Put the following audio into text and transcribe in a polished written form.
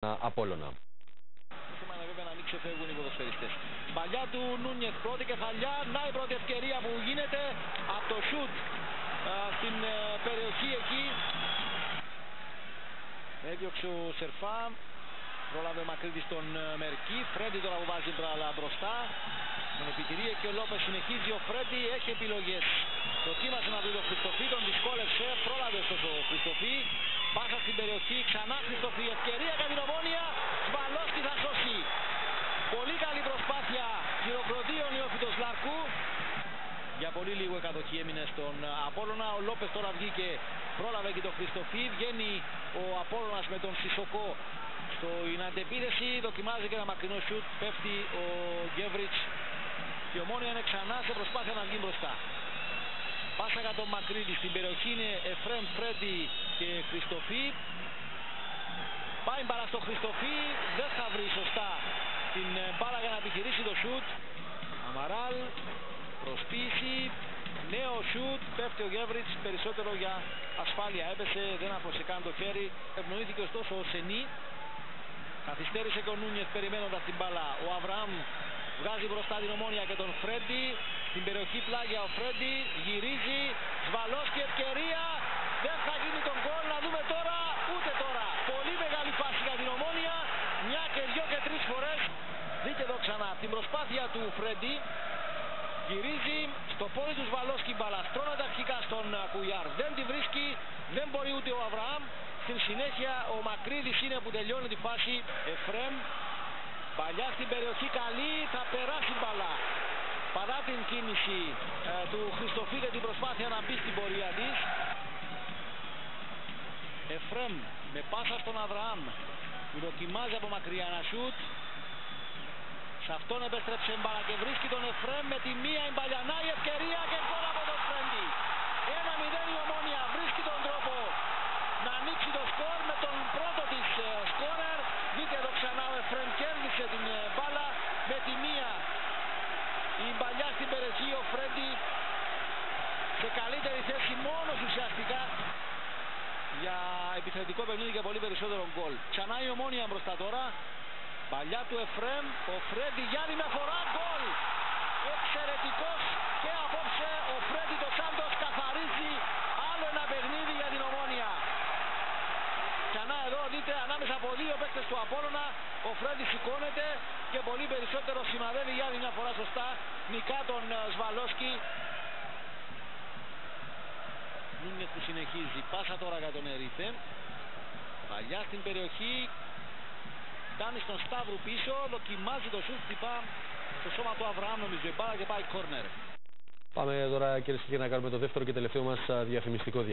Απόλλωνα. Θέλουμε βέβαια να μην ξεφεύγουν οι ποδοσφαιριστές. Παλιά του Νούνιεθ, πρώτη κεφαλιά, να η πρώτη ευκαιρία που γίνεται από το σουτ στην περιοχή εκεί. Έδιωξε ο Σερφά, πρόλαβε ο Μακρύδης τον Μερκή, Φρέντι τώρα που βάζει μπροστά. Τον επιτηρεί και ο Λόπες συνεχίζει, ο Φρέντι έχει επιλογές. Δοκίμασε να βρει τον Χριστοφή, τον δυσκόλεψε, πρόλαβε ωστόσο ο Χριστοφή. Πάσα στην περιοχή, ξανά Χριστοφή, ευκαιρία για την Ομόνοια, Σβαλόσκι θα σώσει. Πολύ καλή προσπάθεια, χειροκροτεί ο Νεόφυτος Λάρκου. Για πολύ λίγο η κατοχή έμεινε στον Απόλλωνα. Ο Λόπες τώρα βγήκε, πρόλαβε και τον Χριστοφή. Βγαίνει ο Απόλλωνας με τον Σισοκό στην αντεπίθεση. Δοκιμάζει και ένα μακρινό σουτ. Πέφτει ο Γκέβριτς. Και η Ομόνοια είναι ξανά σε προσπάθεια να βγει μπροστά. Πάσα για τον Μακρύδη. Στην περιοχή είναι Εφρέμ, Φρέντι και Χριστοφή. Πάει μπάλα στο Χριστοφή. Δεν θα βρει σωστά την μπάλα για να επιχειρήσει το σουτ. Αμαράλ. Προσποίηση, νέο σουτ, πέφτει ο Γκέβριτς, περισσότερο για ασφάλεια έπεσε, δεν άφησε καν το χέρι. Ευνοήθηκε ωστόσο ο Σενή, καθυστέρησε και ο Νούνιεθ περιμένοντας την μπάλα. Ο Αβραάμ βγάζει μπροστά την Ομόνοια και τον Φρέντι, στην περιοχή πλάγια ο Φρέντι, γυρίζει, Σβαλόσκι ευκαιρία, δεν θα γίνει τον γκολ, να δούμε τώρα, ούτε τώρα. Πολύ μεγάλη φάση για την Ομόνοια, μια και δυο και τρεις φορές. Δείτε εδώ ξανά την προσπάθεια του Φρέντι. Γυρίζει στο πόδι του Σβαλόσκι μπάλα, στρώνεται αρχικά στον Κουιάρ, δεν τη βρίσκει, δεν μπορεί ούτε ο Αβραάμ. Στην συνέχεια ο Μακρύδης είναι που τελειώνει τη φάση. Εφρέμ, παλιά στην περιοχή καλή, θα περάσει μπάλα. Παρά την κίνηση του Χριστοφή και την προσπάθεια να μπει στην πορεία της. Εφρέμ με πάσα στον Αβραάμ, που δοκιμάζει από μακριά ένα σουτ. Σε αυτόν επέστρεψε μπάλα και βρίσκει τον Εφρέμ με τη μία η Μπαλιανά, η ευκαιρία και γκολ από τον Φρέντι. 1-0 η Ομόνοια βρίσκει τον τρόπο να ανοίξει το σκορ με τον πρώτο της σκόρερ. Δείτε εδώ ξανά ο Εφρέμ κέρδισε την μπάλα με τη μία η μπαλιά στην περιοχή, ο Φρέντι σε καλύτερη θέση μόνος ουσιαστικά για επιθετικό παιχνίδι και πολύ περισσότερο γκολ. Ξανά η Ομόνοια μπροστά τώρα. Παλιά του Εφρέμ, ο Φρέντι για άλλη μια φορά, γκολ! Εξαιρετικός και απόψε ο Φρέντι το Σάντος καθαρίζει άλλο ένα παιχνίδι για την Ομόνοια. Ξανά εδώ δείτε ανάμεσα από δύο παίκτες του Απόλλωνα, ο Φρέντι σηκώνεται και πολύ περισσότερο σημαδεύει για άλλη μια φορά σωστά, νικά τον Σβαλόσκι. Νούνιεθ που συνεχίζει, πάσα τώρα για τον Ερίθε, παλιά στην περιοχή. Φτάνει στον Σταύρου πίσω, δοκιμάζει το σουτ, χτυπά στο σώμα του Αβραάμ νομίζω η μπάλα και πάει κόρνερ. Πάμε τώρα κυρίες και κύριοι να κάνουμε το δεύτερο και τελευταίο μας διαφημιστικό διάλειμμα.